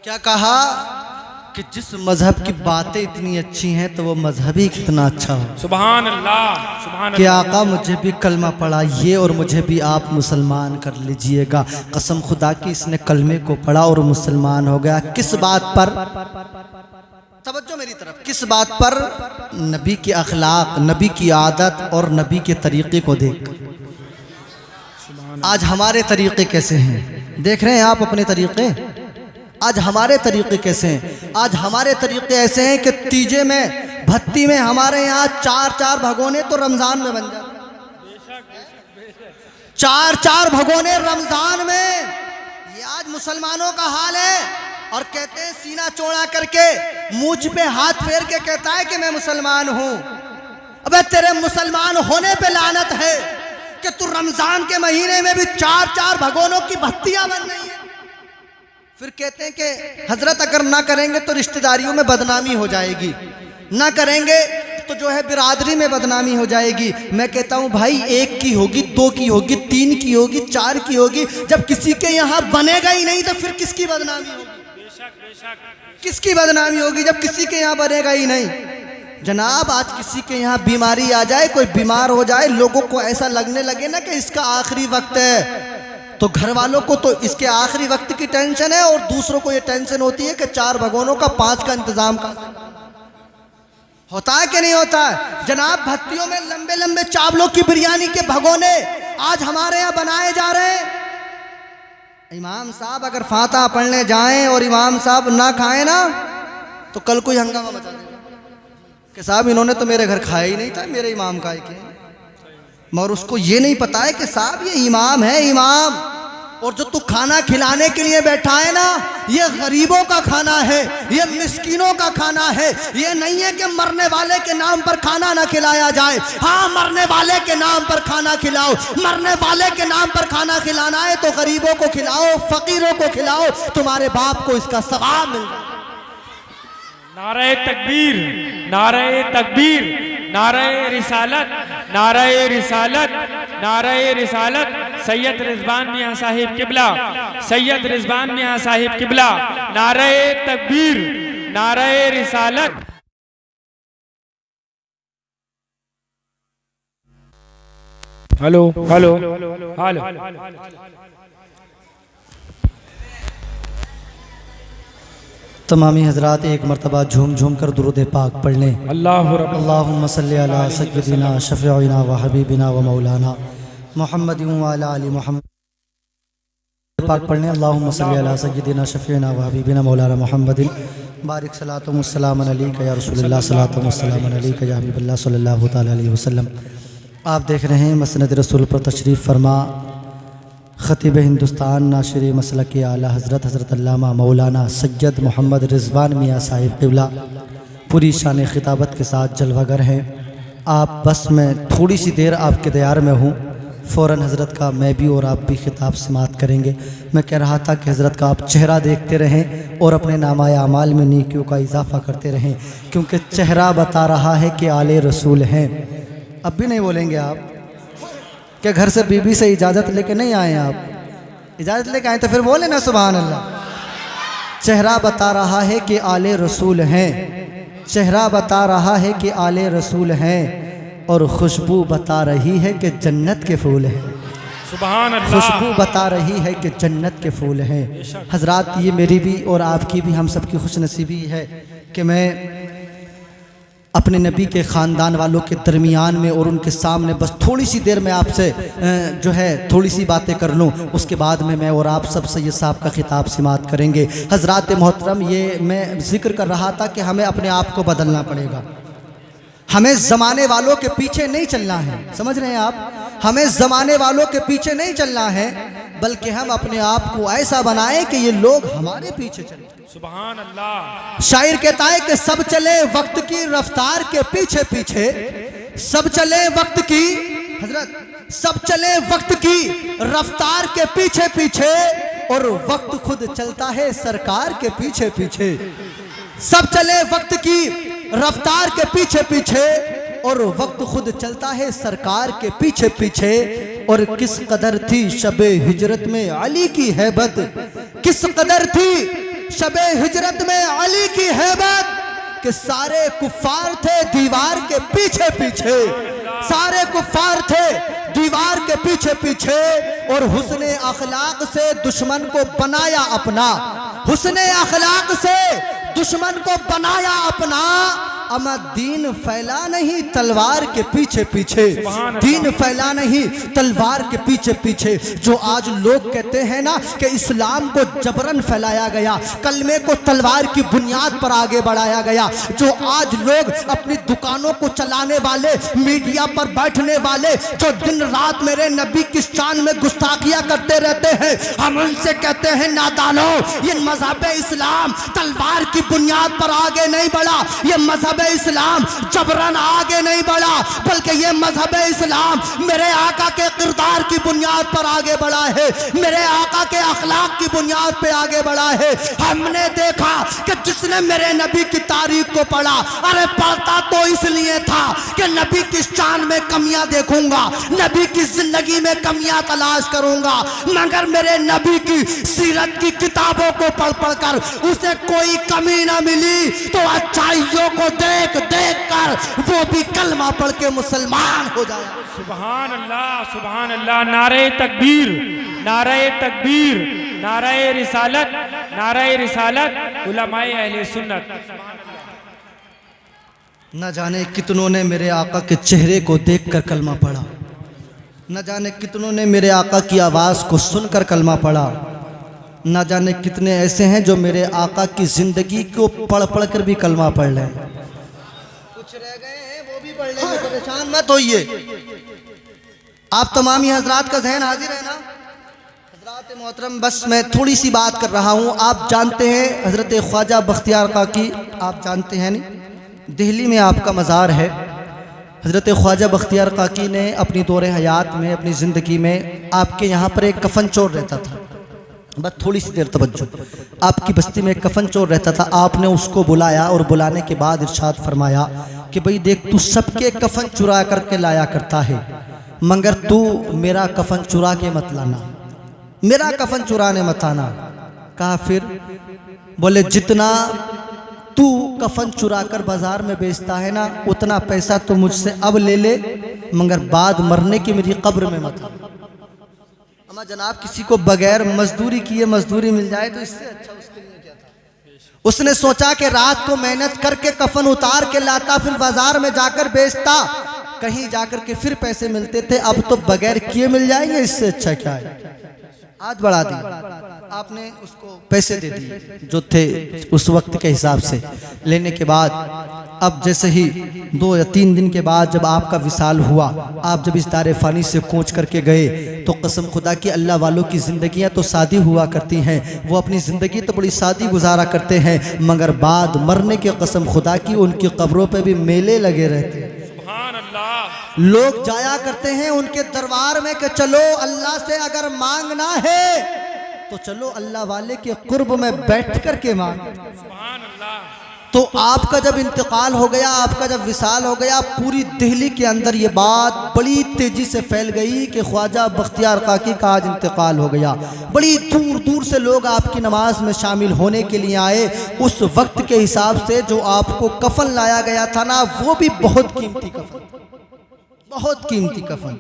क्या कहा कि जिस मजहब की बातें इतनी अच्छी हैं तो वो मजहब ही कितना अच्छा हो। सुभान अल्लाह, सुभान कि अल्लाह। आका मुझे भी कलमा पढ़ाइए और मुझे भी आप मुसलमान कर लीजिएगा। कसम खुदा की इसने कलमे को पढ़ा और मुसलमान हो गया। किस बात पर? तवज्जो मेरी तरफ। किस बात पर? नबी के अखलाक, नबी की आदत और नबी के तरीक़े को देख। आज हमारे तरीक़े कैसे हैं देख रहे हैं आप अपने तरीक़े। आज हमारे तरीक़े कैसे हैं? आज हमारे तरीक़े ऐसे हैं कि तीजे में, भत्ती में हमारे यहाँ 4-4 भगोने तो रमज़ान में बन जाते। 4-4 भगोने रमज़ान में। ये आज मुसलमानों का हाल है। और कहते हैं सीना चौड़ा करके मुझ पे हाथ फेर के कहता है कि मैं मुसलमान हूँ। अबे तेरे मुसलमान होने पे लानत है कि तू रमज़ान के महीने में भी 4-4 भगोनों की भत्तियाँ बन रही है। फिर कहते हैं कि हजरत अगर ना करेंगे तो रिश्तेदारियों में बदनामी हो जाएगी, ना करेंगे तो जो है बिरादरी में बदनामी हो जाएगी। मैं कहता हूँ भाई 1 की होगी, 2 की होगी, 3 की होगी, 4 की होगी। जब किसी के यहाँ बनेगा ही नहीं तो फिर किसकी बदनामी होगी? किसकी बदनामी होगी जब किसी के यहाँ बनेगा ही नहीं? जनाब आज किसी के यहाँ बीमारी आ जाए, कोई बीमार हो जाए, लोगों को ऐसा लगने लगे ना कि इसका आखिरी वक्त है, तो घर वालों को तो इसके आखिरी वक्त की टेंशन है और दूसरों को ये टेंशन होती है कि 4 भगोनों का 5 का इंतजाम का होता है कि नहीं होता है। जनाब भत्तियों में लंबे लंबे चावलों की बिरयानी के भगोने आज हमारे यहाँ बनाए जा रहे हैं। इमाम साहब अगर फातिहा पढ़ने जाएं और इमाम साहब ना खाएं ना तो कल कोई हंगामा मचा देगा कि साहब इन्होंने तो मेरे घर खाया ही नहीं था, मेरे इमाम का है। मगर उसको ये नहीं पता है कि साहब ये इमाम है, इमाम। और जो तू खाना खिलाने के लिए बैठा है ना, ये गरीबों का खाना है, ये मिस्कीनों का खाना है। ये नहीं है कि मरने वाले के नाम पर खाना ना खिलाया जाए। हाँ, मरने वाले के नाम पर खाना खिलाओ। मरने वाले के नाम पर खाना खिलाना है तो गरीबों को खिलाओ, फकीरों को खिलाओ, तुम्हारे बाप को इसका सवाब मिल जाए। नारे तकबीर, नारे तकबीर, नारे रिसालत, नारे रिसालत, नारे रिसालत। सैयद रिजवान मियां साहिब किबला, सैयद रिजवान मियां साहिब किबला। नारे तकबीर, नारे रिसालत। Hello hello hello. तमामी हजरात एक मरतबा झूम झूम कर दुरूद पाक पढ़ लें। अल्लाहुम्मा सल्ली अला सय्यदिना शफ़ीइना व हबीबिना व मौलाना मुहम्मद व अला आलि मुहम्मद। पाक पढ़ लें। अल्लाहुम्मा सल्ली अला सय्यदिना शफ़ीइना व हबीबिना मौलाना मुहम्मदिन बारिक सलातु व सलाम अलैका या रसूलल्लाह, सलातु व सलाम अलैका या हबीबल्लाह सल्लल्लाहु तआला अलैहि वसल्लम। आप देख रहे हैं मसनद रसूल पर तशरीफ़ फरमा ख़तीब हिंदुस्तान नाशिर मसलक आला हज़रत अल्लामा मौलाना सैयद मोहम्मद रिजवान मियाँ साहिब क़िबला पूरी शान खिताबत के साथ जलवागर हैं। आप बस मैं थोड़ी सी देर आपके दयार में हूँ, फ़ौरन हज़रत का मैं भी और आप भी खिताब समात करेंगे। मैं कह रहा था कि हज़रत का आप चेहरा देखते रहें और अपने नामाए अमाल में नेकियों का इजाफ़ा करते रहें, क्योंकि चेहरा बता रहा है कि आले रसूल हैं। अब भी नहीं बोलेंगे आप? क्या घर से बीबी से इजाज़त लेके नहीं आए आप? इजाज़त लेके आए तो फिर बोले ना सुभान अल्लाह। चेहरा बता रहा है कि आले रसूल हैं, चेहरा बता रहा है कि आले रसूल हैं, और खुशबू बता रही है कि जन्नत के फूल हैं। सुभान अल्लाह। खुशबू बता रही है कि जन्नत के फूल हैं। हजरात ये मेरी भी और आपकी भी, हम सब की खुशनसीबी है कि मैं अपने नबी के ख़ानदान वालों के दरमियान में और उनके सामने बस थोड़ी सी देर में आपसे जो है थोड़ी सी बातें कर लूँ। उसके बाद में मैं और आप सब सैयद साहब का खिताब समात करेंगे। हज़रात मोहतरम, ये मैं ज़िक्र कर रहा था कि हमें अपने आप को बदलना पड़ेगा। हमें ज़माने वालों के पीछे नहीं चलना है, समझ रहे हैं आप? हमें ज़माने वालों के पीछे नहीं चलना है, बल्कि हम अपने आप को ऐसा बनाएं कि ये लोग हमारे पीछे चलें। सुभान अल्लाह। शायर कहता है कि सब चले वक्त की रफ्तार के पीछे पीछे, सब चले वक्त की, हजरत सब चले वक्त की रफ्तार के पीछे पीछे, और वक्त खुद चलता है सरकार के पीछे पीछे। सब चले वक्त की रफ्तार के पीछे पीछे, और वक्त खुद चलता है सरकार के पीछे पीछे। और किस कदर थी शबे हिजरत में अली की हैबत, किस कदर थी शबे हिजरत में अली की हैबत कि सारे कुफ्फार थे दीवार के पीछे पीछे, सारे कुफ्फार थे दीवार के पीछे पीछे, और हुस्ने अखलाक से दुश्मन को बनाया अपना, हुस्ने अखलाक से दुश्मन को बनाया अपना। अमा दीन फैला नहीं तलवार के पीछे पीछे, दीन फैला नहीं तलवार के पीछे पीछे। जो आज लोग कहते हैं ना कि इस्लाम को जबरन फैलाया गया, कलमे को तलवार की बुनियाद पर आगे बढ़ाया गया, जो आज लोग अपनी दुकानों को चलाने वाले, मीडिया पर बैठने वाले, जो दिन रात मेरे नबी की शान में गुस्ताखियां करते रहते हैं, हम उनसे कहते हैं नादानो, ये मजहब इस्लाम तलवार की बुनियाद पर आगे नहीं बढ़ा, ये मजहब इस्लाम जबरन आगे नहीं बढ़ा, बल्कि ये मजहब इस्लाम मेरे आका के किरदार की बुनियाद पर आगे बढ़ा है, मेरे आका के अखलाक की बुनियाद पे आगे बढ़ा है। हमने देखा कि जिसने मेरे नबी की तारीख को पढ़ा, अरे पढ़ता तो इसलिए था कि नबी की शान में कमियां देखूंगा, नबी की जिंदगी में कमियां तलाश करूंगा, मगर मेरे नबी की सीरत की किताबों को पढ़ पढ़ कर उसे कोई कमी ना मिली, तो अच्छाइयों को देख देख कर वो भी कलमा पढ़ के मुसलमान हो जाया। सुभान अल्लाह, सुभान अल्लाह। नारे तकबीर, नारे तकबीर, नारे रिसालत, नारे रिसालत, उलमाए अहले सुन्नत। न जाने कितनों ने मेरे आका के चेहरे को देखकर कलमा पढ़ा, न जाने कितनों ने मेरे आका की आवाज़ को सुनकर कलमा पढ़ा, न जाने कितने ऐसे हैं जो मेरे आका की ज़िंदगी को पढ़ पढ़ कर भी कलमा पढ़ लें। कुछ रह गए हैं वो भी पढ़ लेंगे, परेशान मत होइए। आप तमाम ही हजरात का जहन हाजिर है ना हजरात मोहतरम। बस मैं थोड़ी सी बात कर रहा हूँ। आप जानते हैं हज़रत ख्वाजा बख्तियार काकी, आप जानते हैं नहीं, दिल्ली में आपका मज़ार है। हज़रत ख्वाजा बख्तियार काकी ने अपनी दौर हयात में, अपनी ज़िंदगी में आपके यहाँ पर एक कफन चोर रहता था। बस थोड़ी सी देर तवज्जो, आपकी बस्ती में एक कफन चोर रहता था। आपने उसको बुलाया और बुलाने के बाद इरशाद फरमाया कि भाई देख, तू सबके कफन चुरा करके लाया करता है, मगर तू मेरा कफन चुरा के मत लाना, मेरा कफन चुराने मत आना। कहा फिर? बोले जितना तू कफन चुरा कर बाजार में बेचता है ना, उतना पैसा तो मुझसे अब ले ले, मगर बाद मरने की मेरी कब्र में मत आ। अमा जनाब, किसी को बगैर मजदूरी किए मजदूरी मिल जाए तो इससे अच्छा उसके लिए क्या था। उसने सोचा कि रात को मेहनत करके कफन उतार के लाता, फिर बाजार में जाकर बेचता, कहीं जाकर के फिर पैसे मिलते थे। अब तो बगैर किए मिल जाएंगे, इससे अच्छा क्या है। हाथ बढ़ा दी, आपने उसको पैसे दे दिए जो थे उस वक्त के हिसाब से। लेने के बाद अब जैसे ही 2 या 3 दिन के बाद जब आपका विसाल हुआ, आप जब इस दारे फानी से कूच करके गए, तो कसम खुदा की अल्लाह वालों की ज़िंदगियाँ तो सादी हुआ करती हैं, वो अपनी ज़िंदगी तो बड़ी सादी गुजारा करते हैं, मगर बाद मरने की कसम खुदा की उनकी कब्रों पर भी मेले लगे रहते हैं। लोग जाया करते हैं उनके दरबार में कि चलो अल्लाह से अगर मांगना है तो चलो अल्लाह वाले के कुर्ब में बैठ कर के मांग। तो आपका जब इंतकाल हो गया, आपका जब विसाल हो गया, पूरी दिल्ली के अंदर ये बात बड़ी तेजी से फैल गई कि ख्वाजा बख्तियार काकी का आज इंतकाल हो गया। बड़ी दूर दूर से लोग आपकी नमाज में शामिल होने के लिए आए। उस वक्त के हिसाब से जो आपको कफन लाया गया था ना, वो भी बहुत कीमती कफन, बहुत कीमती कफन।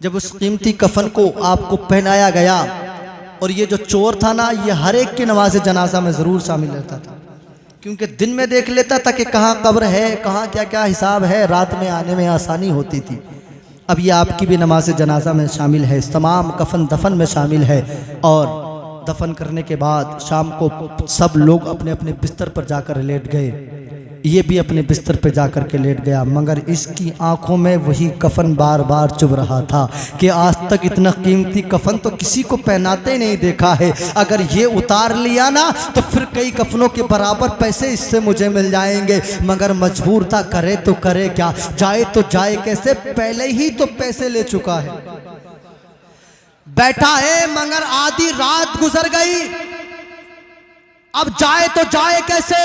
जब उस कीमती कफन को आपको पहनाया गया, और ये जो चोर था ना, ये हर एक की नमाज जनाजा में ज़रूर शामिल रहता था, क्योंकि दिन में देख लेता था कि कहाँ कब्र है, कहाँ क्या क्या हिसाब है, रात में आने में आसानी होती थी। अब ये आपकी भी नमाज जनाजा में शामिल है, तमाम कफन दफन में शामिल है। और दफन करने के बाद शाम को सब लोग अपने अपने बिस्तर पर जाकर लेट गए। ये भी अपने बिस्तर पर जाकर के लेट गया, मगर इसकी आंखों में वही कफन बार बार चुभ रहा था कि आज तक इतना कीमती कफन तो किसी को पहनाते नहीं देखा है। अगर ये उतार लिया ना तो फिर कई कफनों के बराबर पैसे इससे मुझे मिल जाएंगे, मगर मजबूर था, करे तो करे क्या, जाए तो जाए कैसे, पहले ही तो पैसे ले चुका है। बैठा है मगर आधी रात गुजर गई, अब जाए तो जाए कैसे।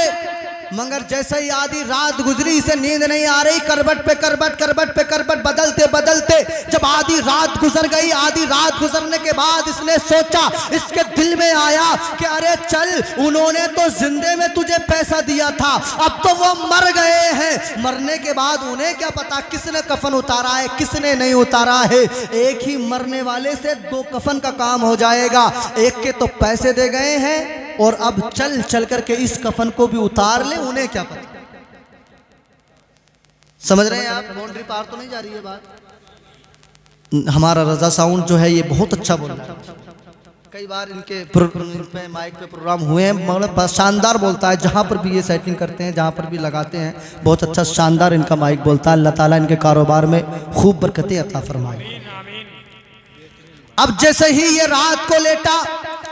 मगर जैसे ही आधी रात गुजरी, इसे नींद नहीं आ रही, करवट पे करवट, करवट पे करवट बदलते बदलते जब आधी रात गुजर गई, आधी रात गुजरने के बाद इसने सोचा, इसके दिल में आया कि अरे चल, उन्होंने तो जिंदे में तुझे पैसा दिया था, अब तो वो मर गए हैं, मरने के बाद उन्हें क्या पता किसने कफन उतारा है किसने नहीं उतारा है। एक ही मरने वाले से दो कफन का काम हो जाएगा, एक के तो पैसे दे गए हैं और अब चल चल करके इस कफन को भी उतार ले, उन्हें क्या पता। समझ रहे हैं आप? बाउंड्री पार तो नहीं जा रही है बात। हमारा रजा साउंड जो है ये बहुत अच्छा बोल रहा है, कई बार इनके माइक पे प्रोग्राम हुए हैं, मतलब शानदार बोलता है, जहाँ पर भी ये सेटिंग करते हैं, जहाँ पर भी लगाते हैं, बहुत अच्छा शानदार इनका माइक बोलता है। अल्लाह ताला इनके कारोबार में खूब बरकतें अता फरमाए। अब जैसे ही ये रात को लेटा,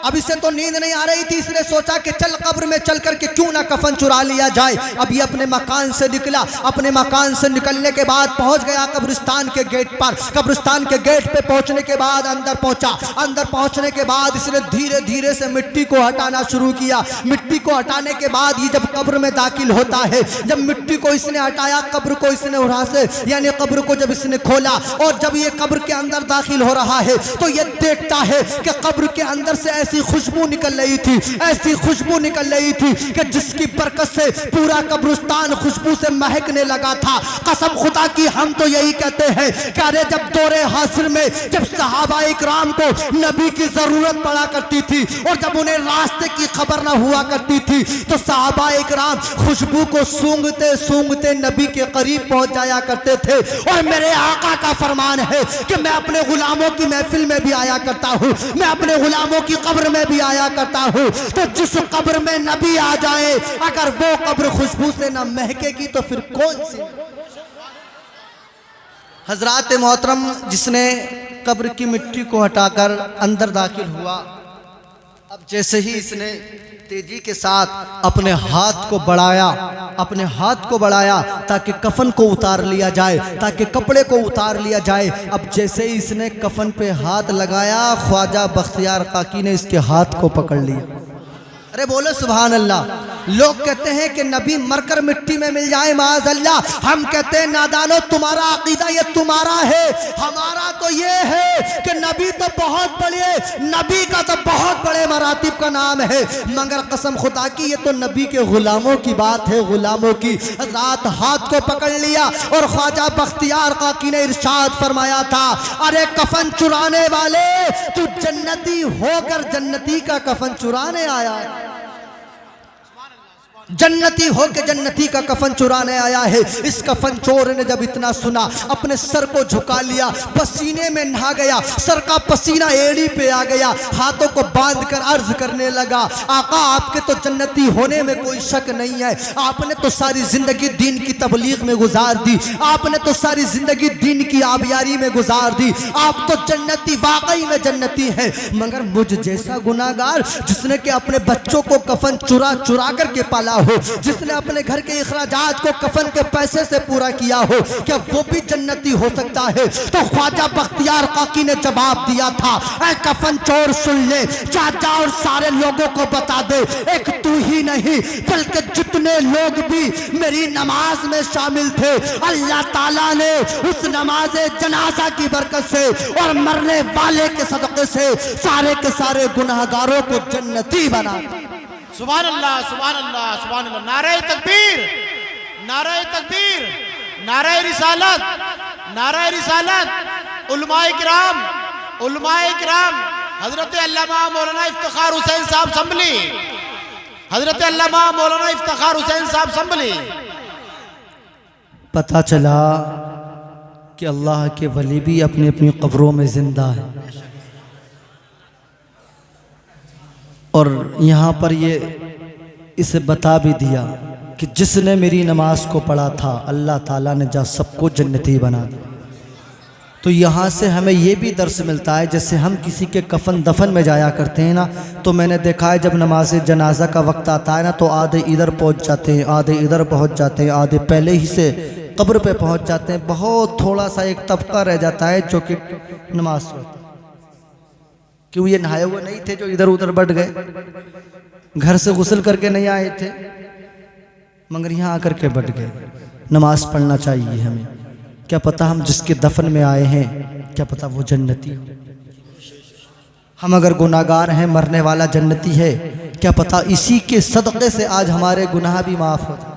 अब इसे तो नींद नहीं आ रही थी, इसने सोचा कि चल कब्र में चल करके क्यों ना कफन चुरा लिया जाए। अब ये अपने मकान से निकला, अपने मकान से निकलने के बाद पहुंच गया कब्रिस्तान के गेट पर। कब्रिस्तान के गेट पे पहुंचने के बाद अंदर पहुंचा। अंदर पहुंचने के बाद इसने धीरे धीरे से मिट्टी को हटाना शुरू किया। मिट्टी को हटाने के बाद ये जब कब्र में दाखिल होता है, जब मिट्टी को इसने हटाया, कब्र को इसने उड़ा से यानी कब्र को जब इसने खोला और जब ये कब्र के अंदर दाखिल हो रहा है तो ये देखता है कि कब्र के अंदर से ऐसी खुशबू निकल रही थी, ऐसी खुशबू निकल रही थी कि जिसकी बरकत से पूरा कब्रिस्तान खुशबू से महकने लगा था। कसम खुदा की हम तो यही कहते हैं कि अरे जब दौरे हासिर में जब सहाबाए किराम को नबी की जरूरत पड़ा करती थी और जब उन्हें रास्ते की खबर ना हुआ करती थी तो सहाबाए किराम खुशबू को सूंघते सूंघते नबी के करीब पहुंच जाया करते थे। और मेरे आका का फरमान है कि मैं अपने गुलामों की महफिल में भी आया करता हूँ, मैं अपने गुलामों की कब्र में भी आया करता हूँ। तो जिस कब्र में नबी आ जाए, अगर वो कब्र खुशबू से ना महकेगी तो फिर कौन सी। हजरात मोहतरम, जिसने कब्र की मिट्टी को हटाकर अंदर दाखिल हुआ, अब जैसे ही इसने तेजी के साथ अपने हाथ को बढ़ाया, अपने हाथ को बढ़ाया ताकि कफन को उतार लिया जाए, ताकि कपड़े को उतार लिया जाए। अब जैसे ही इसने कफन पे हाथ लगाया, ख्वाजा बख्तियार काकी ने इसके हाथ को पकड़ लिया। अरे बोलो सुभान अल्लाह। लोग कहते हैं कि नबी मरकर मिट्टी में मिल जाए, माज़ अल्लाह। हम कहते हैं नादानो, तुम्हारा अकीदा ये तुम्हारा है, हमारा तो ये है कि नबी तो बहुत बड़े, नबी का तो बहुत बड़े मरातिब का नाम है, मगर कसम खुदा की ये तो नबी के गुलामों की बात है, गुलामों की। रात हाथ को पकड़ लिया और ख्वाजा बख्तियार काकी ने इरशाद फरमाया था, अरे कफन चुराने वाले, तू जन्नती होकर जन्नती का कफन चुराने आया है, जन्नती होके जन्नती का कफन चुराने आया है। इस कफन चोर ने जब इतना सुना, अपने सर को झुका लिया, पसीने में नहा गया, सर का पसीना एड़ी पे आ गया, हाथों को बांधकर अर्ज करने लगा, आका आपके तो जन्नती होने में कोई शक नहीं है, आपने तो सारी जिंदगी दीन की तबलीग में गुजार दी, आपने तो सारी जिंदगी दीन की आबियारी में गुजार दी, आप तो जन्नती, वाकई में जन्नती हैं। मगर मुझ जैसा गुनाहगार जिसने कि अपने बच्चों को कफन चुरा चुरा करके पाला हो, जिसने अपने घर के इखराजात को कफन के पैसे से पूरा किया हो, क्या वो भी जन्नती हो सकता है? तो ख्वाजा बख्तियार काकी ने जवाब दिया था, ऐ कफन चोर सुन ले, चाचा और सारे लोगों को बता दे, एक तू ही नहीं बल्कि जितने लोग भी मेरी नमाज में शामिल थे, अल्लाह ताला ने उस नमाज जनाजा की बरकत से और मरने वाले के सदक़े से सारे के सारे गुनाहगारों को जन्नती बना। सुभान अल्लाह, सुभान अल्लाह, सुभान अल्लाह। नारे तकबीर, नारे तकबीर, नारे रिसालत, नारे रिसालत। उलमाए किराम, उलमाए किराम, हजरत अल्लामा मौलाना इफ्तिखार हुसैन साहब संभली, हजरत अल्लामा मौलाना इफ्तिखार हुसैन साहब संभली। पता चला कि अल्लाह के वली भी अपनी अपनी कब्रों में जिंदा है। और यहाँ पर ये इसे बता भी दिया कि जिसने मेरी नमाज को पढ़ा था, अल्लाह ताला ने जा सबको जन्नती बना दिया। तो यहाँ से हमें ये भी दर्स मिलता है, जैसे हम किसी के कफन दफन में जाया करते हैं ना, तो मैंने देखा है जब नमाज जनाजा का वक्त आता है ना, तो आधे इधर पहुँच जाते हैं, आधे इधर पहुँच जाते हैं, आधे पहले ही से कब्र पे पहुँच जाते हैं। बहुत थोड़ा सा एक तबका रह जाता है जो कि नमाज पढ़ता है। क्यों? ये नहाए हुए नहीं थे जो इधर उधर बढ़ गए, घर से गुस्ल करके नहीं आए थे, मगर यहाँ आकर के बढ़ गए। नमाज पढ़ना चाहिए हमें। क्या पता हम जिसके दफन में आए हैं, क्या पता वो जन्नती हो। हम अगर गुनाहगार हैं, मरने वाला जन्नती है, क्या पता इसी के सदक़े से आज हमारे गुनाह भी माफ़ हो जाए।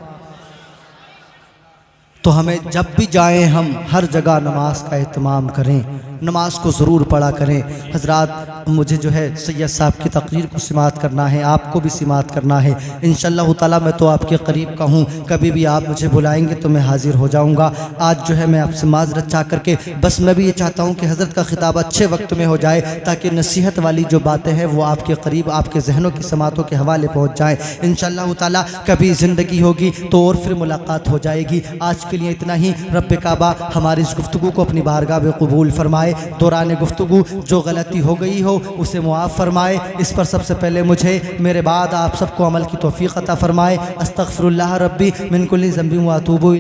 तो हमें जब भी जाएं हम हर जगह नमाज का एहतमाम करें, नमाज को ज़रूर पढ़ा करें। हज़रात, मुझे जो है सैयद साहब की तकरीर को समाअत करना है, आपको भी समाअत करना है। इंशाअल्लाह ताला मैं तो आपके करीब का हूँ, कभी भी आप मुझे बुलाएंगे तो मैं हाज़िर हो जाऊँगा। आज जो है मैं आपसे माज़रत चाह करके बस मैं भी ये चाहता हूँ कि हज़रत का खिताब अच्छे वक्त में हो जाए, ताकि नसीहत वाली जो बातें हैं वो आपके करीब, आपके जहनों की समातों के हवाले पहुँच जाएँ। इंशाअल्लाह ताला कभी ज़िंदगी होगी तो और फिर मुलाकात हो जाएगी। आज के लिए इतना ही। रब्बे काबा हमारी इस गुफ्तगू को अपनी बारगाह में कबूल फरमाए। दौरान गुफ्तगू जो गलती हो गई हो उसे मुआफ़ फरमाए। इस पर सबसे पहले मुझे, मेरे बाद आप सबको अमल की तौफीक अता फरमाए। अस्तगफिरुल्लाह रब्बी मिन कुल्ली ज़ंबि व अतूबु